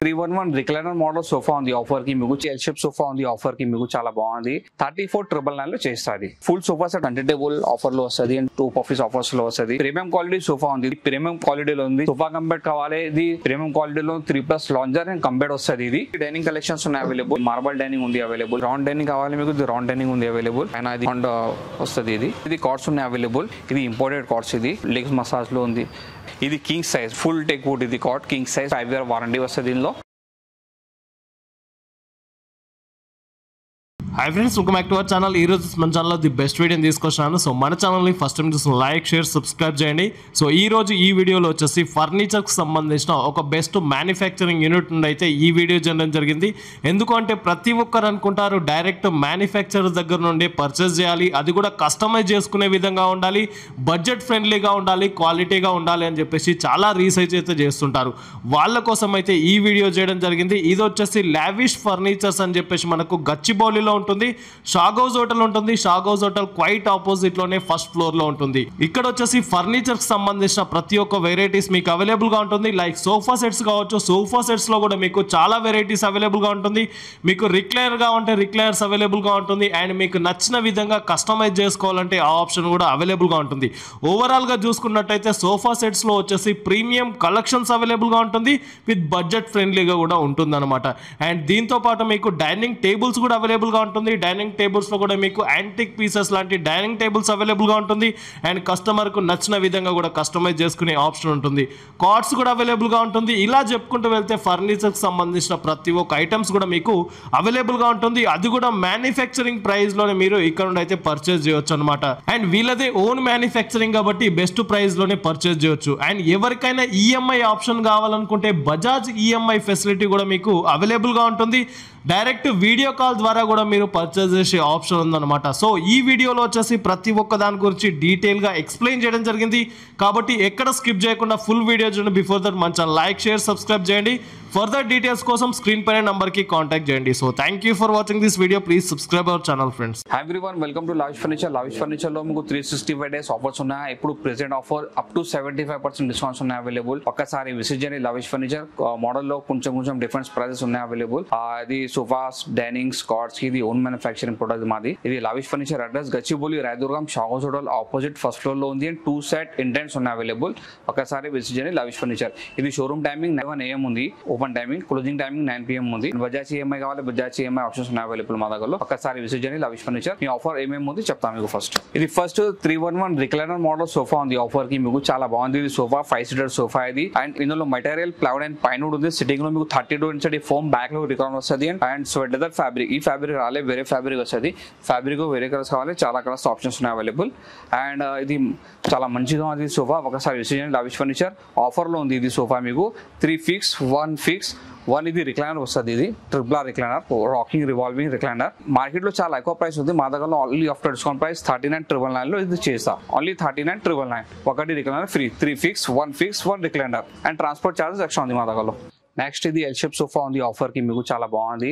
311 recliner model sofa ఉంది offer కి మీకు. ఎల్ షేప్ సోఫా ఉంది ఆఫర్ కి మీకు, చాలా బాగుంది. 34,999 లో చేస్తుంది. Full sofa set 100 table offer లో వస్తుంది అండ్ 2 పఫీస్ ఆఫర్స్ లో వస్తుంది. ప్రీమియం క్వాలిటీ సోఫా ఉంది, ప్రీమియం క్వాలిటీలో ఉంది. సోఫా కంబెడ్ కావాలి, ఇది ప్రీమియం క్వాలిటీలో 3+ లాంజర్ అండ్ కంబెడ్ వస్తుంది. ఇది డైనింగ్ కలెక్షన్స్ ఉన్నాయి అవైలబుల్. మార్బల్ డైనింగ్ ఉంది అవైలబుల్. రౌండ్ డైనింగ్ కావాలి మీకు, ఇది రౌండ్ డైనింగ్ ఉంది అవైలబుల్. అండ్ అది వస్తుంది. ఇది కార్డ్స్ ఉన్నాయి అవైలబుల్. ఇది ఇంపోర్టెడ్ కార్డ్స్. ఇది లెగ్స్ మసాజ్ లో ఉంది. ఇది king size full teak wood. ఇది cot king size 5 year warranty వస్తుంది దీనిలో. Hi friends, welcome back to our channel. ఈ రోజు మన ఛానల్లో ది బెస్ట్ వీడియోని తీసుకొచ్చాను. సో మన ఛానల్ని ఫస్ట్ టైం చూసిన లైక్, షేర్, సబ్స్క్రైబ్ చేయండి. సో ఈ రోజు ఈ వీడియోలో వచ్చేసి ఫర్నిచర్కి సంబంధించిన ఒక బెస్ట్ మ్యానుఫ్యాక్చరింగ్ యూనిట్ నుండి అయితే ఈ వీడియో చేయడం జరిగింది. ఎందుకంటే ప్రతి ఒక్కరు అనుకుంటారు డైరెక్ట్ మ్యానుఫ్యాక్చరర్ దగ్గర నుండి పర్చేస్ చేయాలి, అది కూడా కస్టమైజ్ చేసుకునే విధంగా ఉండాలి, బడ్జెట్ ఫ్రెండ్లీగా ఉండాలి, క్వాలిటీగా ఉండాలి అని చెప్పేసి చాలా రీసెర్చ్ అయితే చేస్తుంటారు. వాళ్ళ కోసం అయితే ఈ వీడియో చేయడం జరిగింది. ఇది వచ్చేసి లావిష్ ఫర్నిచర్స్ అని చెప్పేసి మనకు గచ్చిబౌలిలో ఉంటుంది. షాగ్ హౌస్ హోటల్ ఉంటుంది. షాగ్ హౌస్ హోటల్ క్వైట్ ఆపోజిట్ లోనే ఫస్ట్ ఫ్లోర్ లో ఉంటుంది. ఇక్కడ వచ్చేసి ఫర్నిచర్ కి సంబంధించిన ప్రతి ఒక్క వెరైటీస్ మీకు అవైలబుల్ గా ఉంటుంది. లైక్ సోఫా సెట్స్ కావచ్చు, సోఫా సెట్స్ లో కూడా మీకు చాలా వెరైటీస్ అవైలబుల్ గా ఉంటుంది. మీకు రిక్లైనర్ గా ఉంటే రిక్లైనర్స్ అవైలబుల్ గా ఉంటుంది. అండ్ మీకు నచ్చిన విధంగా కస్టమైజ్ చేసుకోవాలంటే ఆ ఆప్షన్ కూడా అవైలబుల్ గా ఉంటుంది. ఓవరాల్ గా చూసుకున్నట్టయితే సోఫా సెట్స్ లో వచ్చేసి ప్రీమియం కలెక్షన్స్ అవైలబుల్ గా ఉంటుంది, విత్ బడ్జెట్ ఫ్రెండ్లీగా కూడా ఉంటుంది అనమాట. అండ్ దీంతో పాటు మీకు డైనింగ్ టేబుల్స్ కూడా అవైలబుల్ గా ఉంటుంది. డైనింగ్ టేబుల్స్ లో కూడా మీకు యాంటిక్ పీసెస్ లాంటి డైనింగ్ టేబుల్స్ అవైలబుల్ గా ఉంటుంది. అండ్ కస్టమర్ కు నచ్చిన విధంగా కూడా కస్టమైజ్ చేసుకునే ఆప్షన్ ఉంటుంది. కార్డ్స్ కూడా అవైలబుల్ గా ఉంటుంది. ఇలా చెప్పుకుంటూ వెళ్తే ఫర్నిచర్ కి సంబంధించిన ప్రతి ఒక్క ఐటమ్స్ కూడా మీకు అవైలబుల్ గా ఉంటుంది. అది కూడా మ్యానుఫ్యాక్చరింగ్ ప్రైస్ లోనే మీరు ఇక్కడ నుండి అయితే పర్చేస్ చేయొచ్చు అనమాట. అండ్ వీళ్ళదే ఓన్ మ్యానుఫ్యాక్చరింగ్ కాబట్టి బెస్ట్ ప్రైస్ లోనే పర్చేస్ చేయొచ్చు. అండ్ ఎవరికైనా ఈఎంఐ ఆప్షన్ కావాలనుకుంటే బజాజ్ ఈఎంఐ ఫెసిలిటీ కూడా మీకు అవైలబుల్ గా ఉంటుంది. డైరెక్ట్ వీడియో కాల్ ద్వారా కూడా మీరు పర్చేస్ చేసే ఆప్షన్ ఉందన్నమాట. సో ఈ వీడియోలో వచ్చేసి ప్రతి ఒక్క దాని గురించి డీటెయిల్గా ఎక్స్ప్లెయిన్ చేయడం జరిగింది. కాబట్టి ఎక్కడ స్కిప్ చేయకుండా ఫుల్ వీడియో చూడండి. బిఫోర్ దట్ మన ఛానల్ లైక్, షేర్, సబ్స్క్రైబ్ చేయండి. ఫర్దర్ డీటెయిల్స్ కోసం స్క్రీన్ పైన నంబర్కి కాంటాక్ట్ చేయండి. So thank you for watching this video. Please subscribe our channel friends. Hi everyone, welcome to lavish furniture. Lavish furniture లో మీకు 365 days offers ఉన్నాయి. ఇప్పుడు present offer up to 75% discounts ఉన్నాయి available. ఒక్కసారి విజిట్ చేయండి. లావిష్ ఫర్నిచర్ మోడల్ లో కొంచెం different prices ఉన్నాయి అవైలబుల్. ఇది సోఫాస్, డైనింగ్, కార్డ్స్, ఇది ఓన్ మ్యానుఫ్యాక్చరింగ్ ప్రొడక్ట్ మాది. ఇది lavish furniture address Gachibowli, Rayadurgam, Shah Ghouse hotel opposite first floor లో ఉంది. అండ్ 2 set ఇంటెంట్స్ ఉన్నాయి అవైలబుల్. ఒక్కసారి విజిట్ చేయండి లావిష్ ఫర్నిచర్. ఇది షోరూమ్ టైమింగ్ 11 AM ఉంది, open timing, closing timing 9 PM ఉంది. బజాజ్ ఈఎంఐ కావాలి, బజాజ్ ఈఎంఐ ఆప్షన్స్ ఉన్నాయి అవైలబుల్ మా దగ్గర. ఒక్కసారి విజిట్ చేయండి లావిష్ ఫర్నిచర్. మీ ఆఫర్ ఏమేమి ఉంది చెప్తాను మీకు ఫస్ట్. ఇది ఫస్ట్ 311 రిక్లైనర్ మోడల్ సోఫా ఉంది ఆఫర్ కి మీకు, చాలా బాగుంది. ఇది సోఫా 5-seater సోఫా ఇది. అండ్ ఇందులో మెటీరియల్ ప్లైవుడ్ అండ్ పైన్ ఉంది. సిట్టింగ్ లో మీకు 32 inch ఫోమ్ బ్యాక్ లో రికార్డ్ వస్తుంది. And suede leather fabric. ఈ ఫ్యాబ్రిక్ రాలే, వేరే ఫ్యాబ్రిక్ వస్తుంది. ఫ్యాబ్రిక్ వేరే కలర్స్ కావాలి, చాలా కలర్స్ ఆప్షన్స్ ఉన్నాయి అవైలబుల్. అండ్ ఇది చాలా మంచిగా ఉంది సోఫా. ఒకసారి విజిట్ చేయండి లావిష్ ఫర్నిచర్. ఆఫర్ లో ఉంది ఇది సోఫా మీకు 3 fix 1 fix 1. ఇది రిక్లైనర్ వస్తుంది. ఇది triple recliner, rocking revolving recliner. Market లో చాలా ఎక్కువ ప్రైస్ ఉంది. మా దగ్గర ఓన్లీ ఆఫ్టర్ డిస్కౌంట్ ప్రైస్ 39,999 లో ఇది చేస్తా. ఓన్లీ 39,999. ఒకటి recliner free. 3 fix 1 fix 1 recliner. And transport charges extra ఉంది మా దగ్గరలో. నెక్స్ట్ ఇది ఎల్ షేప్ సోఫా ఉంది ఆఫర్ కి మీకు, చాలా బాగుంది.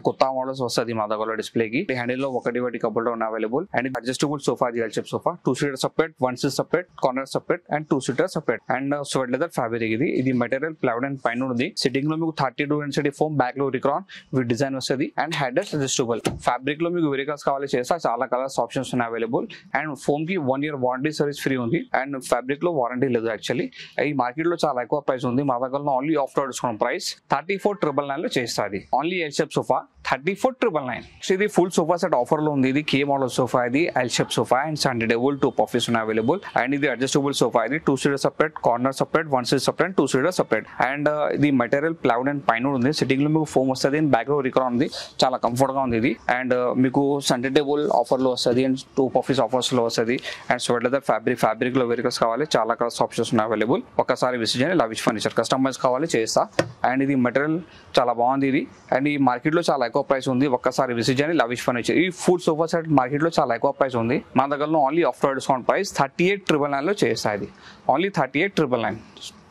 కొత్త మోడల్స్ వస్తుంది మా దగ్గర డిస్ప్లేకి. హ్యాండిల్ లో ఒకటి కపుల్ డౌన్ అవైలబుల్. అండ్ అడ్జస్టబుల్ సోఫా ఇది L shape sofa. 2 seater separate, 1 seat separate, corner separate and 2 seater separate. And suede leather fabric ఇది. ఇది మెటీరియల్ ప్లైవుడ్ అండ్ పైన ఉంది. సిట్టింగ్ లో మీకు 32 inch ఫోమ్ బ్యాక్ లో రిక్రాన్ విత్ డిజైన్ వస్తుంది. And head adjustable. ఫ్యాబ్రిక్ లో మీకు వేరే కలర్స్ కావాలి చేస్తా, చాలా కలర్స్ ఆప్షన్స్ ఉన్నాయి అవైలబుల్. అండ్ ఫోమ్ కి 1 year వారంటీ సర్వీస్ ఫ్రీ ఉంది. అండ్ ఫ్యాబ్రిక్ లో వారంటీ లేదు యాక్చువల్లీ. ఈ మార్కెట్ లో చాలా ఎక్కువ ప్రైస్ ఉంది. మా దగ్గర ఓన్లీ ఆఫ్టర్ డిస్కౌంట్ ప్రైస్ 34,999 లో చేస్తుంది. Only L shape sofa 34,999. ఇది ఫుల్ సోఫా సెట్ ఆఫర్ లో ఉంది. ఇది కే మోడల్ సోఫా, ఇది L shape sofa and 100 table 2 puffies ఉన్నాయి అవైలబుల్. అండ్ ఇది అడ్జస్టబుల్ సోఫా. ఇది 2 seater separate, corner separate, 1 seat separate, 2 seater separate. And ఇది మెటీరియల్ ప్లైవుడ్ అండ్ పైన ఉంది. సిట్టింగ్ లో మీకు ఫోమ్ వస్తుంది. బ్యాక్ లో రికార్డ్ ఉంది. చాలా కంఫర్ట్ గా ఉంది ఇది. అండ్ మీకు 100 టేబుల్ ఆఫర్ లో వస్తుంది అండ్ 2 పఫీస్ ఆఫర్స్ లో వస్తుంది. అండ్ స్వెట్ లెదర్ ఫ్యాబ్రిక్ లో వేరే కలర్స్ కావాలి, చాలా కలర్స్ ఆప్షన్స్ ఉన్నాయి అవైలబుల్. ఒకసారి విజిట్ చేయండి లావిష్ ఫర్నిచర్. కస్టమైజ్ కావాలి చేస్తా. అండ్ ఇది మెటీరియల్ చాలా బాగుంది ఇది. అండ్ ఈ మార్కెట్ లో చాలా ఎక్కువ ప్రైస్ ఉంది. ఒక్కసారి విజిట్ చేయండి లావిష్ ఫర్నిచర్. ఈ ఫుల్ సోఫా సెట్ మార్కెట్ లో చాలా ఎక్కువ ప్రైస్ ఉంది. మా దగ్గర ఓన్లీ ఆఫ్టర్ డిస్కౌంట్ ప్రైస్ 38,999 లో చేస్తా. ఇది only 38,999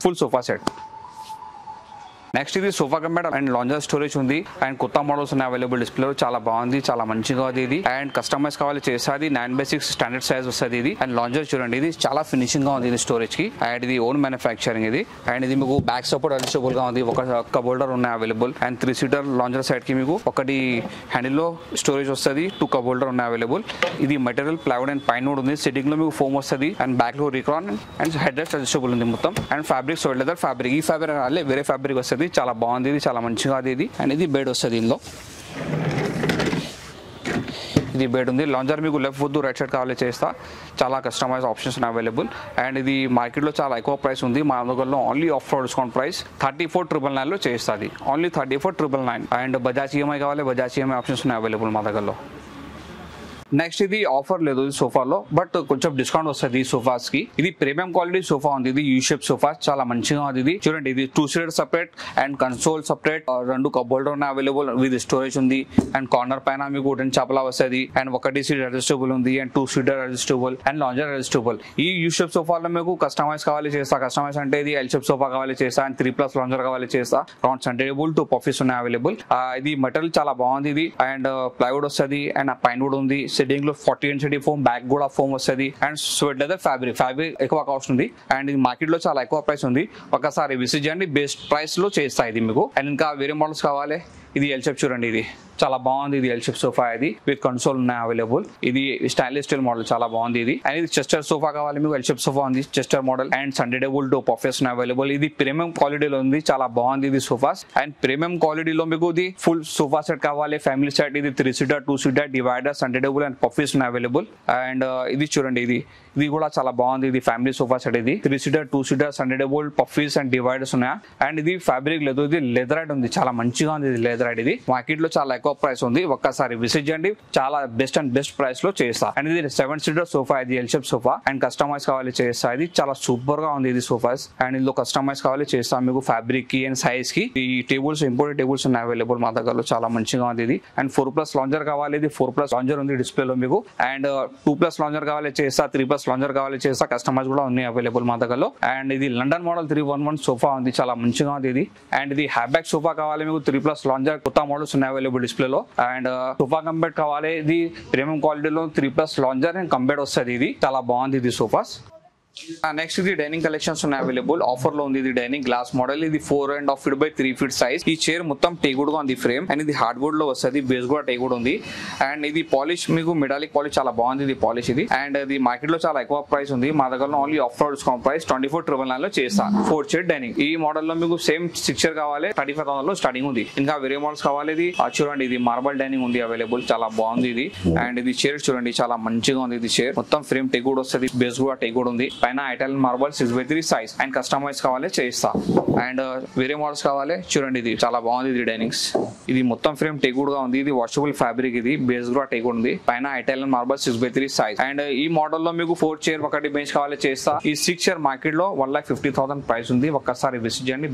full sofa set. Next ఇది sofa cum bed and lounger storage ఉంది అండ్ కొత్త మోడల్స్ ఉన్నాయి అవైలబుల్ డిస్ప్లే. చాలా బాగుంది, చాలా మంచిగా ఉంది ఇది. అండ్ కస్టమైజ్ కావాలి చేస్తుంది 9/6 స్టాండర్డ్ సైజ్ వస్తుంది ఇది. అండ్ లాంజర్ చూడండి, ఇది చాలా ఫినిషింగ్ గా ఉంది ఇది స్టోరేజ్ కి. అండ్ ఇది ఓన్ మ్యానుఫ్యాక్చరింగ్ ఇది. అండ్ ఇది మీకు బ్యాక్ సపోర్ట్ అడ్జస్టబుల్ గా ఉంది. ఒక కప్ హోల్డర్ ఉన్నాయి అవైలబుల్. అండ్ 3 సీటర్ లాంజర్ సైడ్ కి మీకు ఒకటి హ్యాండిల్ లో స్టోరేజ్ వస్తుంది, 2 కప్ హోల్డర్ ఉన్నాయి అవైలబుల్. ఇది మెటీరియల్ ప్లైవుడ్ అండ్ పైన ఉంది. సిట్టింగ్ లో మీకు ఫోమ్ వస్తుంది అండ్ బ్యాక్ లో రిక్రాన్ అండ్ హెడ్ రెస్ట్ అడ్జస్టబుల్ ఉంది మొత్తం. And fabric sold leather fabric. ఈ ఫ్యాబ్రిక్ అల్లే వేరే ఫ్యాబ్రిక్ వస్తుంది. చాలా బాగుంది ఇది, చాలా మంచిగా అది ఇది. అండ్ ఇది బెడ్ వస్తుంది ఇందులో. ఇది బెడ్ ఉంది. లాంజర్ మీకు లెఫ్ట్ వద్దు రైట్ సైడ్ కావాలి చేస్తా. చాలా కస్టమైజ్ ఆప్షన్స్ ఉన్నాయి అవైలబుల్. అండ్ ఇది మార్కెట్లో చాలా ఎక్కువ ప్రైస్ ఉంది. మా దగ్గరలో ఓన్లీ ఆఫర్ డిస్కౌంట్ ప్రైస్ 34,999 చేస్తుంది. ఓన్లీ 34,999. అండ్ బజాజ్ ఈఎంఐ కావాలి, బజాజ్ ఈఎంఐ ఆప్షన్స్ ఉన్నాయి అవైలబుల్ మా దగ్గరలో. నెక్స్ట్ ఇది ఆఫర్ లేదు ఈ సోఫాలో, బట్ కొంచెం డిస్కౌంట్ వస్తుంది ఈ సోఫాస్ కి. ఇది ప్రీమియం క్వాలిటీ సోఫా ఉంది. ఇది యూ షేప్ సోఫా, చాలా మంచిగా ఉంది ఇది. చూడండి, ఇది 2 seater separate and console separate, 2 cup holder ఉన్నాయి అవైలబుల్. విత్ స్టోరేజ్ ఉంది. అండ్ కార్నర్ పైన మీకు వుడెన్ చాపలా వస్తుంది. అండ్ 1 సీట్ అడ్జస్టబుల్ ఉంది and 2 seater adjustable and lounger adjustable. ఈ యూ షేప్ సోఫాలో మీకు కస్టమైజ్ కావాలి చేస్తా. కస్టమైజ్ అంటే ఇది ఎల్ షేప్ సోఫా కావాలి చేస్తా అండ్ 3+ లాంజర్ కావాలి చేస్తా. అరౌండ్ సెంటేబుల్ 2 పఫీస్ ఉన్నాయి అవైలబుల్. ఇది మెటీరియల్ చాలా బాగుంది ఇది. అండ్ ప్లైవుడ్ వస్తుంది అండ్ పైన కూడా ఉంది. సెట్టింగ్ లో 40 ఇంచ్ ఫోమ్, బ్యాక్ కూడా ఫోమ్ వస్తుంది. అండ్ స్వెట్ లెదర్ ఫ్యాబ్రిక్ ఎక్కువ కాస్ట్ ఉంది. అండ్ ఇది మార్కెట్ లో చాలా ఎక్కువ ప్రైస్ ఉంది. ఒకసారి విజిట్ చేయండి, బెస్ట్ ప్రైస్ లో చేస్తాయి ఇది మీకు. అండ్ ఇంకా వేరే మోడల్స్ కావాలి. ఇది ఎల్ షేప్ చూడండి, ఇది చాలా బాగుంది. ఇది ఎల్ షేప్ సోఫా, ఇది విత్ కన్సోల్ ఉన్నాయి అవైలబుల్. ఇది స్టైలిష్ స్టైల్ మోడల్, చాలా బాగుంది ఇది. అండ్ ఇది చెస్టర్ సోఫా కావాలి మీకు, ఎల్ షేప్ సోఫా ఉంది చెస్టర్ మోడల్. అండ్ సండేబుల్ 2 పఫీస్ ఉన్నాయి అవైలబుల్. ఇది ప్రీమియం క్వాలిటీలో ఉంది, చాలా బాగుంది ఇది సోఫాస్. అండ్ ప్రీమియం క్వాలిటీలో మీకు ఇది ఫుల్ సోఫా సెట్ కావాలి, ఫ్యామిలీ సెట్. ఇది 3 seater 2 seater divider centre table and poufs ఉన్నాయి అవైలబుల్. అండ్ ఇది చూడండి, ఇది కూడా చాలా బాగుంది. ఇది ఫ్యామిలీ సోఫా సెట్. ఇది 3 seater 2 seater centre table poufs and dividers ఉన్నాయి. అండ్ ఇది ఫ్యాబ్రిక్ లేదు, ఇది లెదరైడ్ ఉంది. చాలా మంచిగా ఉంది ఇది లెదరైడ్. ఇది మార్కెట్ లో చాలా ఎక్కువ ప్రైస్ ఉంది. ఒక్కసారి విజిట్ చేయండి, చాలా బెస్ట్ ప్రైస్ లో చేస్తా. అండ్ ఇది 7 సీటర్ సోఫా, ఇది L shape sofa. And customize కావాలి చేస్తా. ఇది చాలా సూపర్ గా ఉంది ఇది సోఫాస్. అండ్ ఇందులో కస్టమైజ్ కావాలి చేస్తా మీకు ఫ్యాబ్రిక్ కి అండ్ సైజ్ కి. ఈ టేబుల్స్ ఇంపోర్టెడ్ టేబుల్స్ ఉన్నాయి అవైలబుల్ మా దగ్గరలో, చాలా మంచిగా ఉంది ఇది. అండ్ 4+ లాంజర్ కావాలి, ఇది 4+ లాంజర్ ఉంది డిస్ప్లే లో మీకు. అండ్ 2+ లాంజర్ కావాలి చేస్తా, 3+ లాంజర్ కావాలి చేస్తా. కస్టమైజ్ కూడా ఉన్నాయి అవైలబుల్ మా దగ్గరలో. అండ్ ఇది లండన్ మోడల్ 311 సోఫా ఉంది, చాలా మంచిగా ఉంది ఇది. అండ్ ఇది హ్యాబ్యాక్ సోఫా కావాలి మీకు, 3+ లాంజర్ కొత్త మోడల్స్ ఉన్నాయి అవైలబుల్ డిస్ప్లే లో. అండ్ సోఫా కంబెడ్ కావాలి, ఇది ప్రీమియం క్వాలిటీలో 3+ లాంజర్ అండ్ కంబెడ్ వస్తుంది. ఇది చాలా బాగుంది ఇది సోఫాస్. నెక్స్ట్ ఇది డైనింగ్ కలెక్షన్స్ ఉన్నాయి అవైలబుల్. ఆఫర్ లో ఉంది ఇది డైనింగ్ గ్లాస్ మోడల్. ఇది 4.5 feet by 3 feet సైజ్. ఈ చైర్ మొత్తం టేగుడ్ గా ఉంది ఫ్రేమ్. అండ్ ఇది హార్డ్వుడ్ లో వస్తుంది, బేస్ కూడా టేగుడ్ ఉంది. అండ్ ఇది పాలిష్ మీకు మెటాలిక్ పాలిష్, చాలా బాగుంది ఇది పాలిష్ ఇది. అండ్ ఇది మార్కెట్ లో చాలా ఎక్కువ ప్రైస్ ఉంది. మా దగ్గర ఓన్లీ ఆఫర్ డిస్కౌంట్ ప్రైస్ 24,999 లో చేస్తా. 4 chair డైనింగ్. ఈ మోడల్ లో మీకు సేమ్ 6 chair కావాలి, 35,000 లో స్టార్టింగ్ ఉంది. ఇంకా వేరే మోడల్స్ కావాలి. ఇది చూడండి, ఇది మార్బల్ డైనింగ్ ఉంది అవైలబుల్, చాలా బాగుంది ఇది. అండ్ ఇది చైర్ చూడండి, చాలా మంచిగా ఉంది ఇది చైర్. మొత్తం ఫ్రేమ్ టేగుడ్ వస్తుంది, బేస్ కూడా టేగుడ్ ఉంది. పైన మార్బల్ 6/3 సైజ్. అండ్ కస్టమైజ్ కావాలి చేస్తా. అండ్ వేరే మోడల్స్ కావాలి చూడండి, ఇది చాలా బాగుంది ఇది డైనింగ్స్. ఇది మొత్తం ఫ్రేమ్ టేగుడ్ గా ఉంది. ఇది వాషబుల్ ఫ్యాబ్రిక్, ఇది బేస్ కూడా టేగుడ్ ఉంది. పైన ఇటాలియన్ మార్బల్ 6/3 సైజ్. అండ్ ఈ మోడల్ లో మీకు 4 chair ఒకటి బెంచ్ కావాలి చేస్తా. ఈ 6 chair మార్కెట్ లో 1,50,000 ప్రైస్ ఉంది. ఒక్కసారి విజిట్ చేయండి,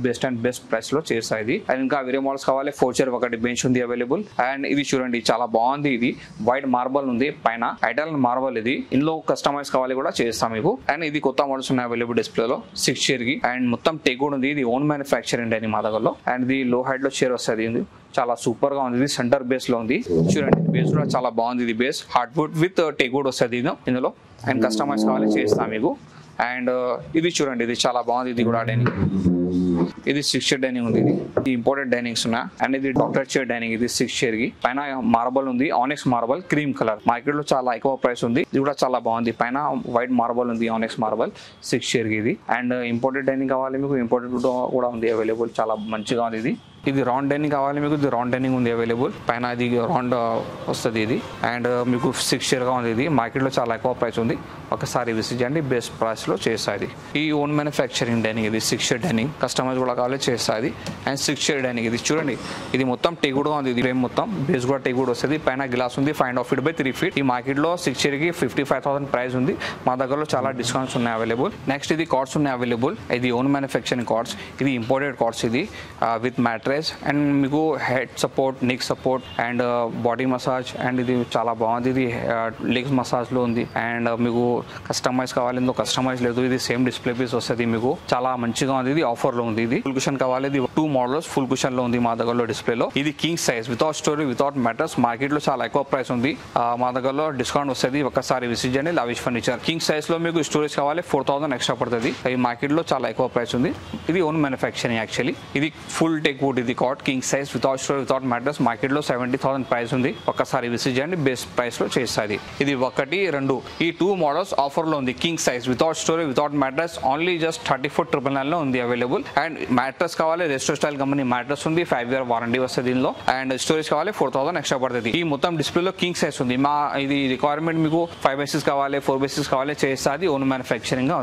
బెస్ట్ ప్రైస్ లో చేస్తా ఇది. అండ్ ఇంకా వేరే మోడల్స్ కావాలి. 4 chair ఒకటి బెంచ్ ఉంది అవైలబుల్. అండ్ ఇది చూడండి, చాలా బాగుంది ఇది. వైట్ మార్బల్ ఉంది, పైన ఇటాలియన్ మార్బల్. ఇది ఇందులో కస్టమైజ్ కావాలి కూడా చేస్తాం మీకు. అండ్ ఇది కొత్త మోడల్స్ ఉన్నాయి అవైలబుల్ డిస్ప్లే లో 6 chair కి. అండ్ మొత్తం టేగుడ్ ఉంది. ఇది ఓన్ మ్యానుఫ్యాక్చరింగ్ అని మా దగ్గరలో. అండ్ ఇది లో హైట్ లో చైర్ వస్తుంది, చాలా సూపర్ గా ఉంది. ఇది సెంటర్ బేస్ లో ఉంది చూడండి, బేస్ కూడా చాలా బాగుంది. ఇది బేస్ హార్డ్వుడ్ విత్ టేగుడ్ వస్తుంది ఇందులో. అండ్ కస్టమైజ్ కావాలి చేస్తాం మీకు. అండ్ ఇది చూడండి, ఇది చాలా బాగుంది. ఇది కూడా డైనింగ్, ఇది 6 chair డైనింగ్ ఉంది. ఇది ఇంపోర్టెడ్ డైనింగ్స్ ఉన్నాయి. అండ్ ఇది డాక్టర్ చైర్ డైనింగ్. ఇది 6 chair కి. పైన మార్బల్ ఉంది, ఆనెక్స్ మార్బల్ క్రీమ్ కలర్. మార్కెట్ లో చాలా ఎక్కువ ప్రైస్ ఉంది. ఇది కూడా చాలా బాగుంది. పైన వైట్ మార్బల్ ఉంది, ఆనెక్స్ మార్బల్ 6 chair కి ఇది. అండ్ ఇంపోర్టెడ్ డైనింగ్ కావాలి మీకు, ఇంపోర్టెడ్ కూడా ఉంది అవైలబుల్, చాలా మంచిగా ఉంది ఇది. ఇది రౌండ్ డైనింగ్ కావాలి మీకు, ఇది రౌండ్ డైనింగ్ ఉంది అవైలబుల్. పైన ఇది రౌండ్ వస్తుంది ఇది. అండ్ మీకు 6 chair గా ఉంది. ఇది మార్కెట్ లో చాలా ఎక్కువ ప్రైస్ ఉంది. ఒకసారి విజిట్ చేయండి, బెస్ట్ ప్రైస్ లో చేస్తుంది. ఈ ఓన్ మ్యానుఫ్యాక్చరింగ్ డైనింగ్. ఇది 6 chair డైనింగ్, కస్టమైజ్ కూడా కావాలి చేస్తుంది. And 6 chair dining. ఇది చూడండి, ఇది మొత్తం టేగుడ్ గా ఉంది. ఇది ఫ్రేమ్ మొత్తం బేస్ కూడా టేగుడ్ వస్తుంది. పైన గ్లాస్ ఉంది, 5.5 feet by 3 feet. ఈ మార్కెట్ లో 6 chair కి 55,000 ప్రైస్ ఉంది. మా దగ్గరలో చాలా డిస్కౌంట్స్ ఉన్నాయి అవైలబుల్. నెక్స్ట్ ఇది కార్డ్స్ ఉన్నాయి అవైలబుల్. ఇది ఓన్ మ్యానుఫ్యాక్చరింగ్ కార్డ్స్. ఇది ఇంపోర్టెడ్ కార్డ్స్. ఇది విత్ మ్యాట్రెస్ అండ్ మీకు head support, neck support and body massage. And ఇది చాలా బాగుంది. ఇది లెగ్స్ మసాజ్ లో ఉంది. అండ్ మీకు కస్టమైజ్ కావాలి, కస్టమైజ్ కస్టమైజ్ లేదు, ఇది సేమ్ డిస్ప్లే పీస్ వస్తుంది మీకు. చాలా మంచిగా ఉంది, ఇది ఆఫర్ లో ఉంది. ఇది ఫుల్ కుషన్ కావాలి, ఇది 2 మోడల్స్ ఫుల్ కుషన్ లో ఉంది మా దగ్గరలో డిస్ప్లే లో. ఇది king size without story without mattress, market లో చాలా ఎక్కువ ప్రైస్ ఉంది. మా దగ్గరలో డిస్కౌంట్ వస్తుంది, ఒకసారి విజిట్ చేయండి. లవిష్ ఫర్నిచర్ కింగ్ సైజ్ లో మీకు స్టోరేజ్ కావాలి 4000 ఎక్స్ట్రా పడుతుంది. ఈ మార్కెట్ లో చాలా ఎక్కువ ప్రైస్ ఉంది. ఇది ఓన్ మ్యానుఫ్యాక్చరింగ్ యాక్చువల్లీ. ఇది ఫుల్ టేక్ వుడ్, ఇది cot king size without story without mattress, market లో 70,000 ప్రైస్ ఉంది. ఒకసారి విజిట్ చేయండి, బెస్ట్ ప్రైస్ లో చేస్తుంది. ఇది 1, 2 ఈ 2 మోడల్స్ ఆఫర్ లో ఉంది. King size without story without mattress only just 34,999 లో ఉంది అవైలబుల్. అండ్ మ్యాట్రెస్ కావాలి రెస్టో స్టైల్ కంపెనీ మ్యాట్రెస్ ఉంది, 5 year వారంటీ వస్తుంది దీనిలో. అండ్ స్టోరేజ్ కావాలి 4000 ఎక్స్ట్రా పడుతుంది. ఈ మొత్తం డిస్ప్లే లో కింగ్ సైజ్ ఉంది. మా ఇది రిక్వైర్మెంట్ మీకు 5x6 కావాలి 4x6 కావాలి చేస్తుంది, ఓన్ మ్యానుఫ్యాక్చరింగ్ గా ఉంది.